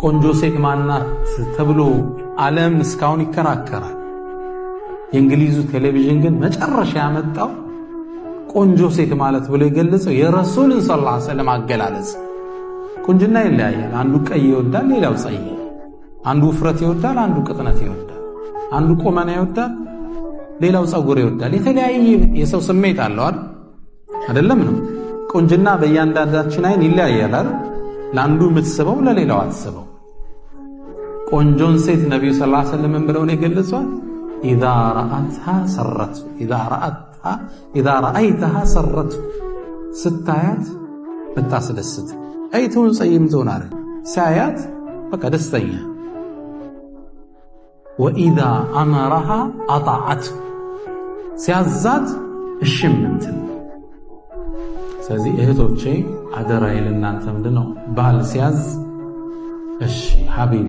ቆንጆ ሴት ማናት ተብሎ ዓለም እስካሁን ይከራከራል። የእንግሊዙ ቴሌቪዥን ግን መጨረሻ ያመጣው ቆንጆ ሴት ማለት ብሎ የገለጸው የረሱልን ሰለላሁ ዐለይሂ ወሰለም አገላለጽ። ቁንጅና ይለያያል። አንዱ ቀይ ይወዳል፣ ሌላው ጸይ። አንዱ ውፍረት ይወዳል፣ አንዱ ቅጥነት ይወዳል። አንዱ ቁመና ይወዳል፣ ሌላው ጸጉር ይወዳል። የተለያየ የሰው ስሜት አለው አይደለም ነው? ቁንጅና በእያንዳንዳችን አይን ይለያያል አይደል? ለአንዱ የምትስበው ለሌላው አትስበው። ቆንጆን ሴት ነብዩ ሰለላሁ ዐለይሂ ወሰለም ብለው ነው የገለጿት ኢዛ ረአይተሃ ሰረት ስታያት ብታስደስት አይቱን ጸይም ትሆናለ ሳያት በቃ ደስተኛ ወኢዛ አመረሃ አጣዓት ሲያዛት እሽምንትን። ስለዚህ እህቶቼ አደራዬ ለእናንተ ምንድነው ባል ሲያዝ እሺ ሐቢብ